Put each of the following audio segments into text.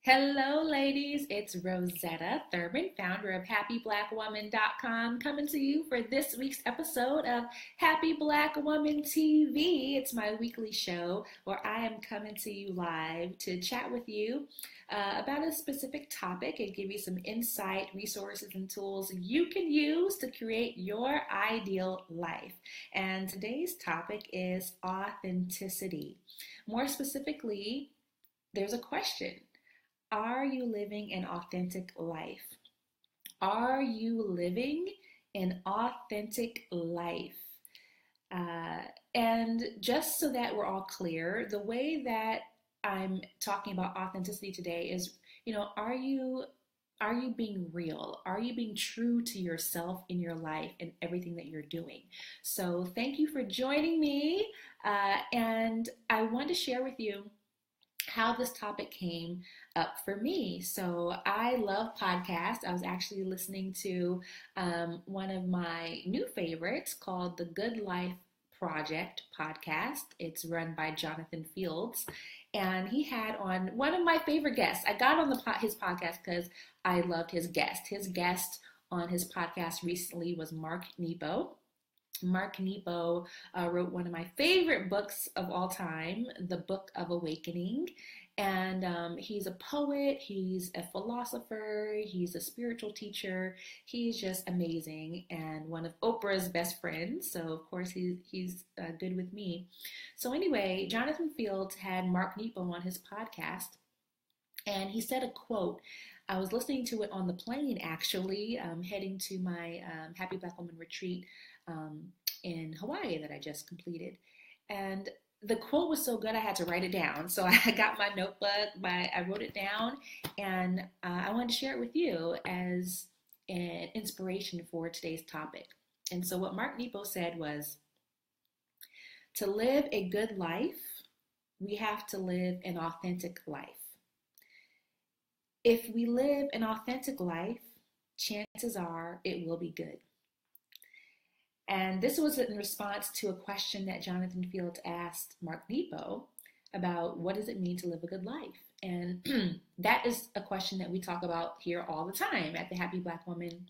Hello, ladies. It's Rosetta Thurman, founder of HappyBlackWoman.com, coming to you for this week's episode of Happy Black Woman TV. It's my weekly show where I am coming to you live to chat with you about a specific topic and give you some insight, resources, and tools you can use to create your ideal life. And today's topic is authenticity. More specifically, there's a question. Are you living an authentic life? Are you living an authentic life? And just so that we're all clear, the way that I'm talking about authenticity today is, are you being real? Are you being true to yourself in your life and everything that you're doing? So thank you for joining me. And I want to share with you how this topic came up for me. So I love podcasts. I was actually listening to one of my new favorites called the Good Life Project podcast. It's run by Jonathan Fields. And he had on one of my favorite guests. I got on his podcast because I loved his guest. His guest on his podcast recently was Mark Nepo. Mark Nepo wrote one of my favorite books of all time, The Book of Awakening. And he's a poet, he's a philosopher, he's a spiritual teacher. He's just amazing and one of Oprah's best friends. So, of course, he's good with me. So anyway, Jonathan Fields had Mark Nepo on his podcast. And he said a quote. I was listening to it on the plane, actually, heading to my Happy Black Woman retreat in Hawaii that I just completed. And the quote was so good I had to write it down. So I got my notebook, I wrote it down, and I wanted to share it with you as an inspiration for today's topic. And so what Mark Nepo said was, to live a good life, we have to live an authentic life. If we live an authentic life, chances are it will be good. And this was in response to a question that Jonathan Fields asked Mark Nepo about what does it mean to live a good life? And that is a question that we talk about here all the time at the Happy Black Woman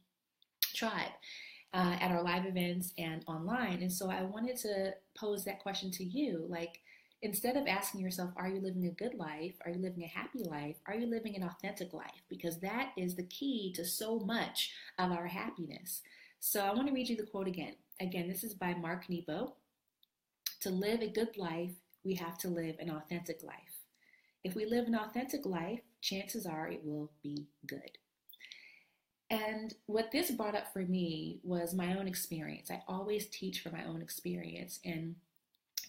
Tribe, at our live events and online. And so I wanted to pose that question to you, like, instead of asking yourself, are you living a good life? Are you living a happy life? Are you living an authentic life? Because that is the key to so much of our happiness. So I want to read you the quote again. Again, this is by Mark Nepo. To live a good life, we have to live an authentic life. If we live an authentic life, chances are it will be good. And what this brought up for me was my own experience. I always teach from my own experience. And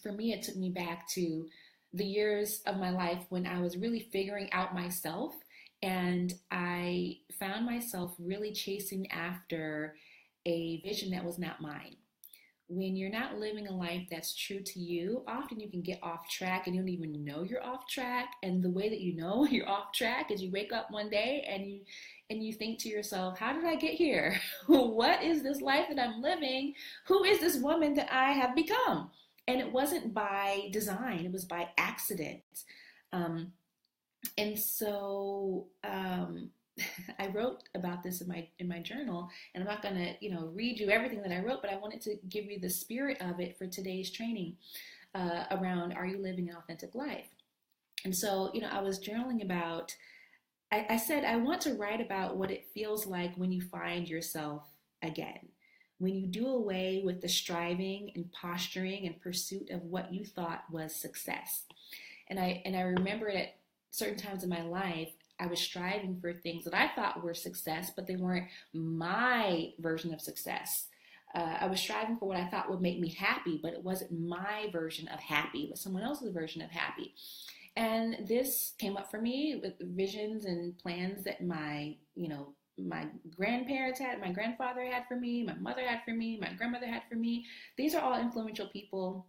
for me, it took me back to the years of my life when I was really figuring out myself, and I found myself really chasing after a vision that was not mine. When you're not living a life that's true to you, often you can get off track and you don't even know you're off track. And the way that you know you're off track is you wake up one day and you think to yourself, how did I get here? What is this life that I'm living? Who is this woman that I have become? And it wasn't by design, it was by accident. And so I wrote about this in my journal, and I'm not going to read you everything that I wrote, but I wanted to give you the spirit of it for today's training around, are you living an authentic life? And so I was journaling about, I said I want to write about what it feels like when you find yourself again, when you do away with the striving and posturing and pursuit of what you thought was success. And I remember it at certain times in my life, I was striving for things that I thought were success, but they weren't my version of success. I was striving for what I thought would make me happy, but it wasn't my version of happy. It was someone else's version of happy. And this came up for me with visions and plans that my grandparents had, my grandfather had for me, my mother had for me, my grandmother had for me. These are all influential people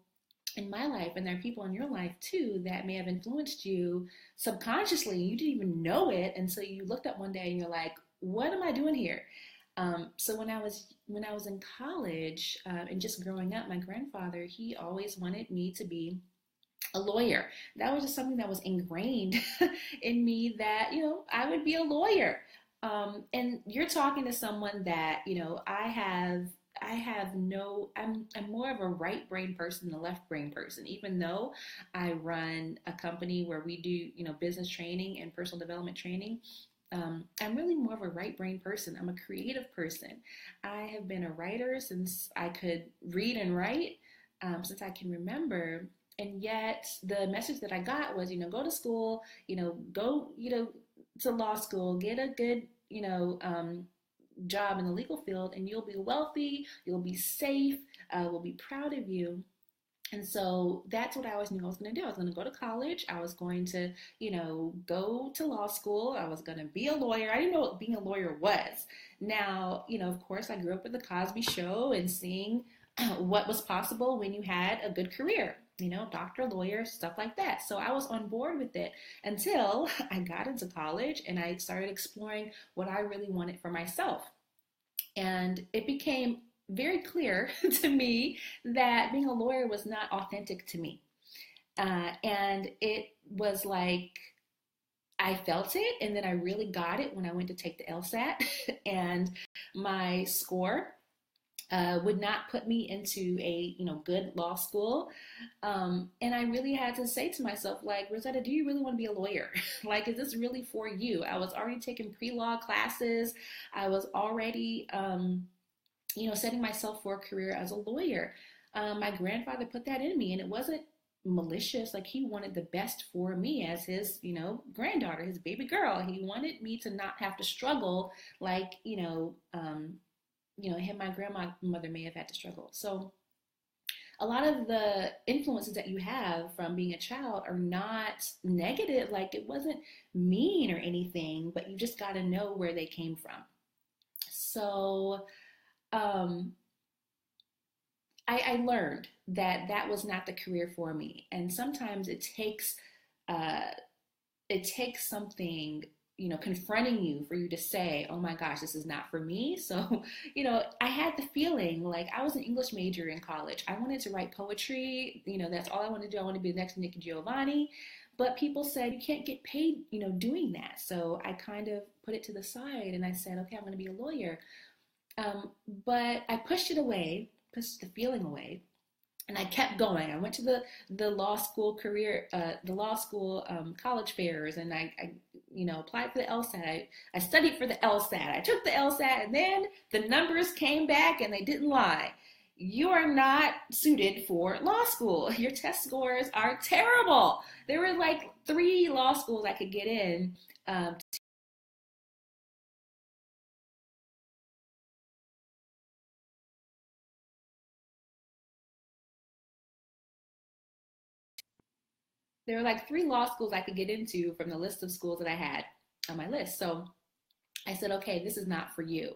in my life, and there are people in your life too that may have influenced you subconsciously. You didn't even know it, and so you looked up one day and you're like, what am I doing here? So when I was in college and just growing up, my grandfather, he always wanted me to be a lawyer. That was just something that was ingrained in me that, I would be a lawyer. And you're talking to someone that, I have no, I'm more of a right brain person than a left brain person, even though I run a company where we do, business training and personal development training. I'm really more of a right brain person. I'm a creative person. I have been a writer since I could read and write, since I can remember. And yet the message that I got was, go to school, go, to law school, get a good, job in the legal field, and you'll be wealthy, you'll be safe, we'll be proud of you. And so that's what I always knew I was going to do. I was going to go to college. I was going to, go to law school. I was going to be a lawyer. I didn't know what being a lawyer was. Now, of course, I grew up with the Cosby Show and seeing what was possible when you had a good career, doctor, lawyer, stuff like that. So I was on board with it until I got into college and I started exploring what I really wanted for myself. And it became very clear to me that being a lawyer was not authentic to me. And it was like I felt it, and then I really got it when I went to take the LSAT, and my score would not put me into a good law school, and I really had to say to myself, like, Rosetta, do you really want to be a lawyer? Like, is this really for you? I was already taking pre-law classes. I was already setting myself for a career as a lawyer. My grandfather put that in me, and it wasn't malicious. Like, he wanted the best for me as his, granddaughter, his baby girl. He wanted me to not have to struggle like, him, my grandmother may have had to struggle. So a lot of the influences that you have from being a child are not negative. Like, it wasn't mean or anything, but you just got to know where they came from. So, I learned that that was not the career for me. And sometimes it takes something, confronting you for you to say, oh my gosh, this is not for me. So, I had the feeling like I was an English major in college. I wanted to write poetry. That's all I wanted to do. I wanted to be the next Nick Giovanni. But people said you can't get paid, doing that. So I kind of put it to the side and I said, okay, I'm going to be a lawyer. But I pushed it away, pushed the feeling away, and I kept going. I went to the law school college fairs, and I applied for the LSAT. I studied for the LSAT. I took the LSAT, and then the numbers came back, and they didn't lie. You are not suited for law school. Your test scores are terrible. There were like 3 law schools I could get in. There were like 3 law schools I could get into from the list of schools that I had on my list. So I said, okay, this is not for you.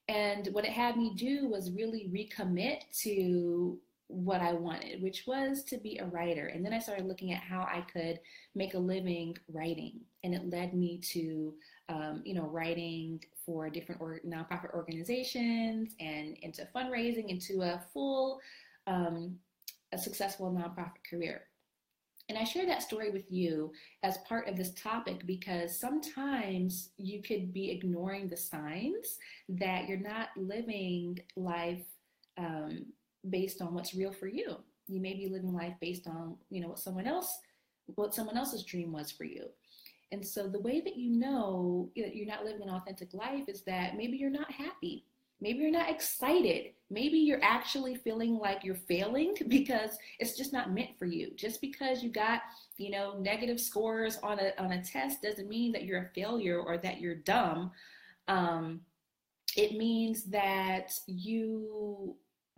And what it had me do was really recommit to what I wanted, which was to be a writer. And then I started looking at how I could make a living writing. And it led me to, writing for different nonprofit organizations and into fundraising, into a successful nonprofit career. And I share that story with you as part of this topic because sometimes you could be ignoring the signs that you're not living life based on what's real for you. You may be living life based on, what someone else's dream was for you. And so the way that you're not living an authentic life is that maybe you're not happy. Maybe you're not excited. Maybe you're actually feeling like you're failing because it's just not meant for you. Just because you got, negative scores on a test doesn't mean that you're a failure or that you're dumb. It means that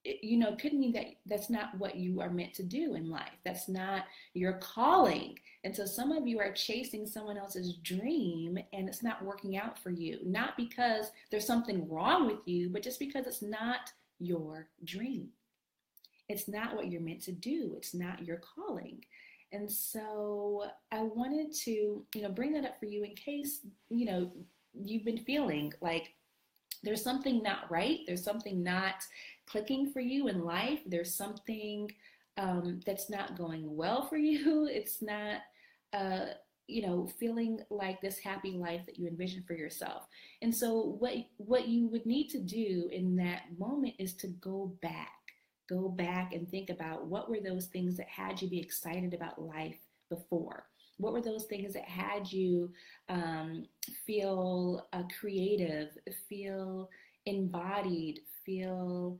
it could mean that that's not what you are meant to do in life. That's not your calling. And so some of you are chasing someone else's dream and it's not working out for you. Not because there's something wrong with you, but just because it's not your dream. It's not what you're meant to do. It's not your calling. And so I wanted to, bring that up for you in case, you've been feeling like there's something not right. There's something not clicking for you in life. There's something that's not going well for you. It's not, feeling like this happy life that you envision for yourself. And so what you would need to do in that moment is to go back and think about what were those things that had you be excited about life before. What were those things that had you feel creative, feel embodied, feel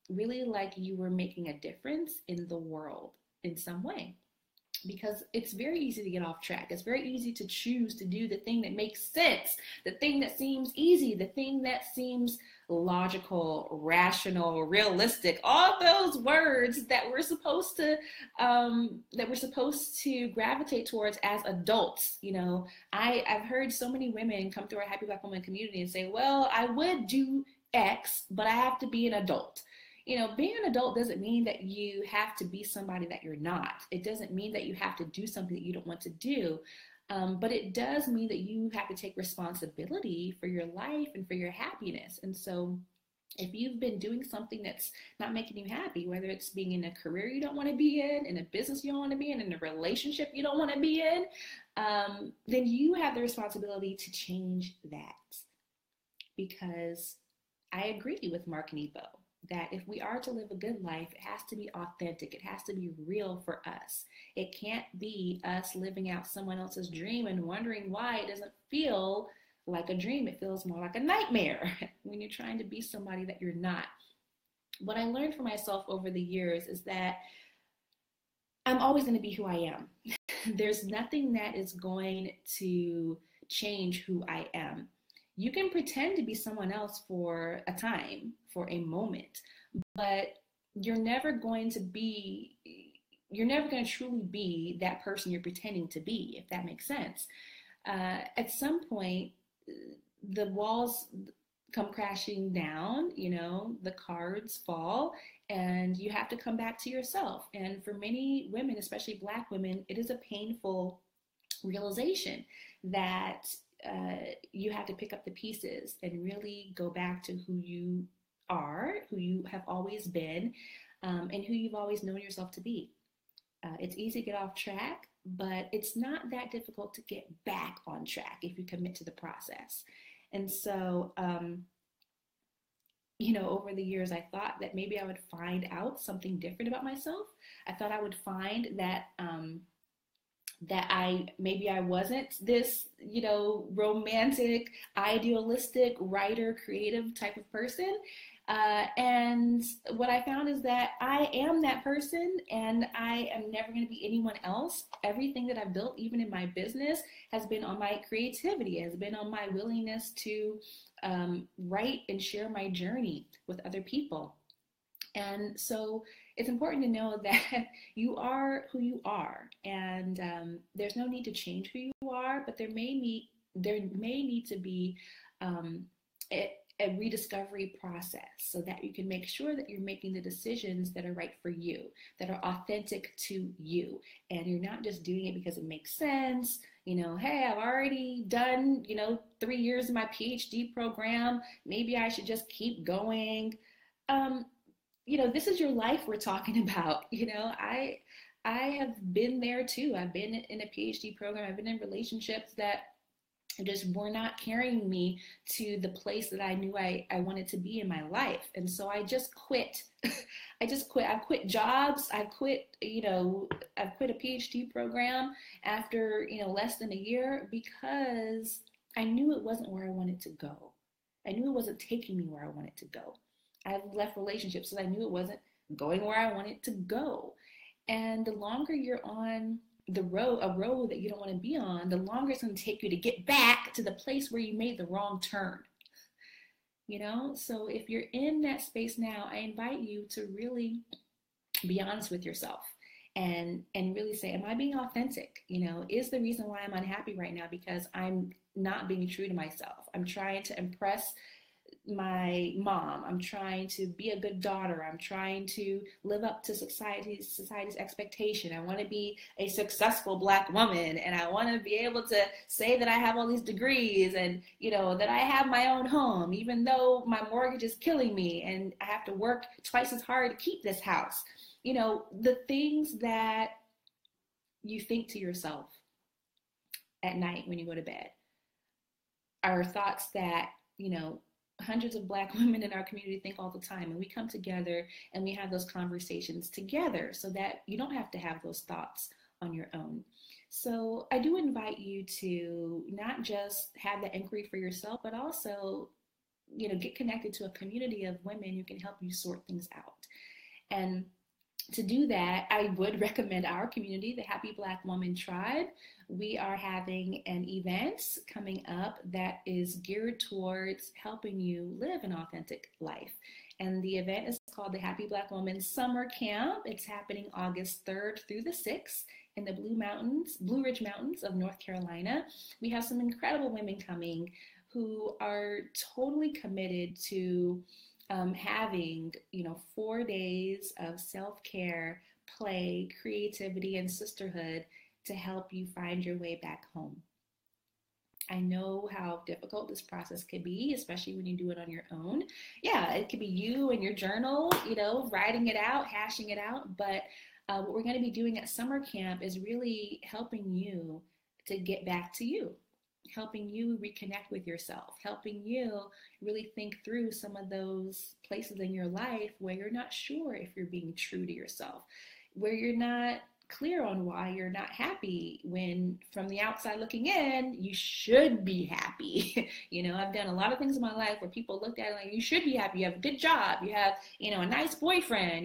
really like you were making a difference in the world in some way? Because it's very easy to get off track. It's very easy to choose to do the thing that makes sense, the thing that seems easy, the thing that seems logical, rational, realistic, all those words that we're supposed to gravitate towards as adults. I've heard so many women come through our Happy Black Woman community and say, well, I would do X, but I have to be an adult. Being an adult doesn't mean that you have to be somebody that you're not. It doesn't mean that you have to do something that you don't want to do. But it does mean that you have to take responsibility for your life and for your happiness. And so if you've been doing something that's not making you happy, whether it's being in a career you don't want to be in a business you don't want to be in a relationship you don't want to be in, then you have the responsibility to change that. Because I agree with Mark Nebo that if we are to live a good life, it has to be authentic. It has to be real for us. It can't be us living out someone else's dream and wondering why it doesn't feel like a dream. It feels more like a nightmare when you're trying to be somebody that you're not. What I learned for myself over the years is that I'm always going to be who I am. There's nothing that is going to change who I am. You can pretend to be someone else for a time, for a moment, but you're never going to truly be that person you're pretending to be, if that makes sense. At some point, the walls come crashing down, the cards fall, and you have to come back to yourself. And for many women, especially Black women, it is a painful realization that you have to pick up the pieces and really go back to who you are, who you have always been, and who you've always known yourself to be. It's easy to get off track, but it's not that difficult to get back on track if you commit to the process. And so, over the years, I thought that maybe I would find out something different about myself. I thought I would find that maybe I wasn't this, romantic, idealistic, writer, creative type of person. And what I found is that I am that person, and I am never going to be anyone else. Everything that I've built, even in my business, has been on my creativity, has been on my willingness to write and share my journey with other people. And so it's important to know that you are who you are, and there's no need to change who you are, but there may need to be a rediscovery process so that you can make sure that you're making the decisions that are right for you, that are authentic to you, and you're not just doing it because it makes sense. Hey, I've already done, 3 years in my PhD program. Maybe I should just keep going. This is your life we're talking about. I have been there too. I've been in a PhD program. I've been in relationships that just were not carrying me to the place that I knew I wanted to be in my life. And so I just quit. I've quit jobs. I've quit a PhD program after, less than a year, because I knew it wasn't where I wanted to go. I knew it wasn't taking me where I wanted to go. I've left relationships so I knew it wasn't going where I wanted to go. And the longer you're on a road that you don't want to be on, the longer it's going to take you to get back to the place where you made the wrong turn. So if you're in that space now, I invite you to really be honest with yourself and really say, am I being authentic? Is the reason why I'm unhappy right now because I'm not being true to myself? I'm trying to impress my mom. I'm trying to be a good daughter. I'm trying to live up to society's expectation. I want to be a successful Black woman, and I want to be able to say that I have all these degrees and, that I have my own home, even though my mortgage is killing me and I have to work twice as hard to keep this house. the things that you think to yourself at night when you go to bed are thoughts that, hundreds of Black women in our community think all the time. And we come together and we have those conversations together so that you don't have to have those thoughts on your own. So I do invite you to not just have that inquiry for yourself, but also, get connected to a community of women who can help you sort things out. And to do that, I would recommend our community, the Happy Black Woman Tribe. We are having an event coming up that is geared towards helping you live an authentic life. And the event is called the Happy Black Woman Summer Camp. It's happening August 3rd through the 6th in the Blue Ridge Mountains of North Carolina. We have some incredible women coming who are totally committed to having 4 days of self-care, play, creativity, and sisterhood to help you find your way back home. I know how difficult this process could be, especially when you do it on your own. Yeah, it could be you and your journal, writing it out, hashing it out. But what we're going to be doing at summer camp is really helping you to get back to you, helping you reconnect with yourself, helping you really think through some of those places in your life where you're not sure if you're being true to yourself, where you're not clear on why you're not happy when from the outside looking in, you should be happy. I've done a lot of things in my life where people looked at it like, you should be happy. You have a good job. You have, a nice boyfriend,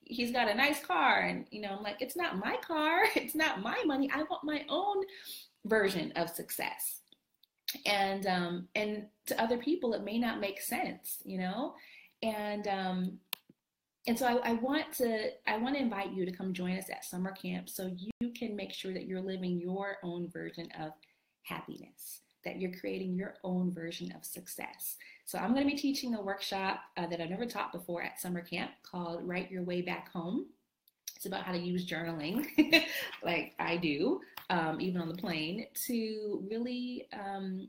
he's got a nice car. And, I'm like, it's not my car. It's not my money. I want my own version of success. And to other people, it may not make sense, and so I want to invite you to come join us at summer camp so you can make sure that you're living your own version of happiness, that you're creating your own version of success. So I'm going to be teaching a workshop that I've never taught before at summer camp called Write Your Way Back Home. It's about how to use journaling, like I do, even on the plane, to really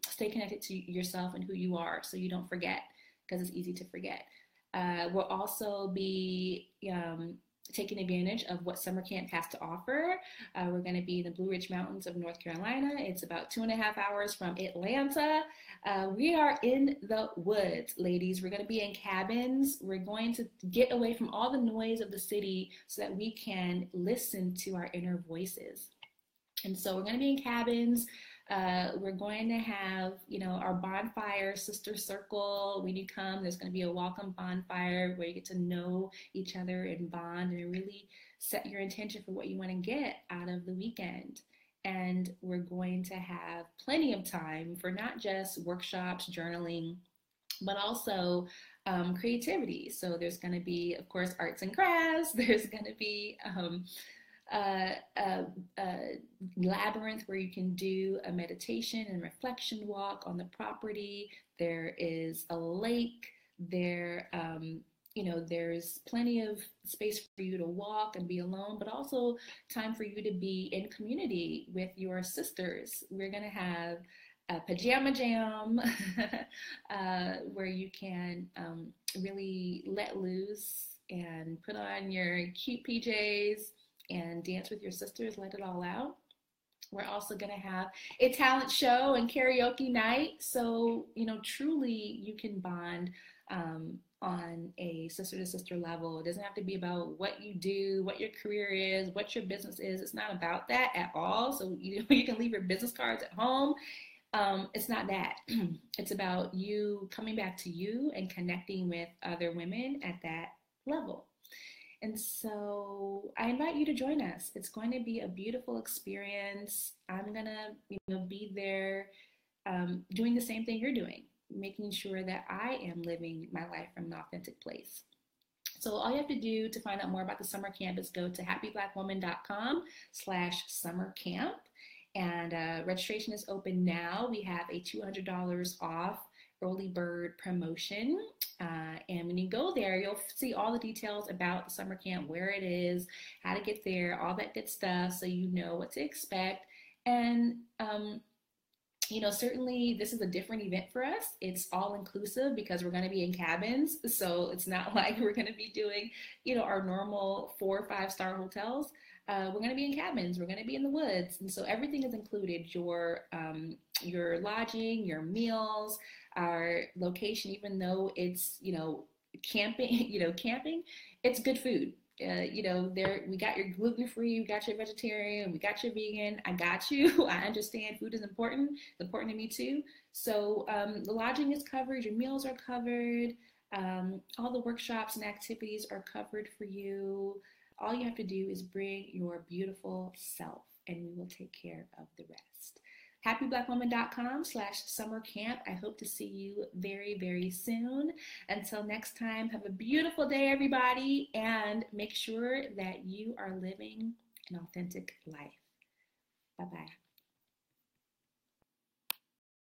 stay connected to yourself and who you are so you don't forget, because it's easy to forget. We'll also be taking advantage of what summer camp has to offer. We're going to be in the Blue Ridge Mountains of North Carolina. It's about 2.5 hours from Atlanta. We are in the woods, ladies. We're going to be in cabins. We're going to get away from all the noise of the city so that we can listen to our inner voices. And so we're going to be in cabins. We're going to have, our bonfire sister circle. When you come, there's going to be a welcome bonfire where you get to know each other and bond and really set your intention for what you want to get out of the weekend. And we're going to have plenty of time for not just workshops, journaling, but also creativity. So there's going to be, of course, arts and crafts. There's going to be labyrinth where you can do a meditation and reflection walk on the property. There is a lake. There's plenty of space for you to walk and be alone, but also time for you to be in community with your sisters. We're going to have a pajama jam where you can really let loose and put on your cute PJs and dance with your sisters, let it all out. We're also going to have a talent show and karaoke night. So, truly you can bond on a sister-to-sister level. It doesn't have to be about what you do, what your career is, what your business is. It's not about that at all. So, you can leave your business cards at home. It's not that. It's about you coming back to you and connecting with other women at that level. And so I invite you to join us. It's going to be a beautiful experience. I'm going to, be there doing the same thing you're doing, making sure that I am living my life from an authentic place. So all you have to do to find out more about the summer camp is go to happyblackwoman.com/summercamp. And registration is open now. We have a $200 off early bird promotion. And when you go there, you'll see all the details about the summer camp, where it is, how to get there, all that good stuff, so you know what to expect. And Certainly this is a different event for us. It's all inclusive because we're going to be in cabins. So it's not like we're going to be doing, our normal 4 or 5 star hotels. We're going to be in cabins. We're going to be in the woods. And so everything is included. Your lodging, your meals, our location, even though it's, camping, camping, it's good food. There we got your gluten free, we got your vegetarian, we got your vegan. I got you. I understand food is important. It's important to me too. So the lodging is covered, your meals are covered, all the workshops and activities are covered for you. All you have to do is bring your beautiful self, and we will take care of the rest. happyblackwoman.com/summer camp. I hope to see you very, very soon. Until next time, have a beautiful day, everybody, and make sure that you are living an authentic life. Bye-bye.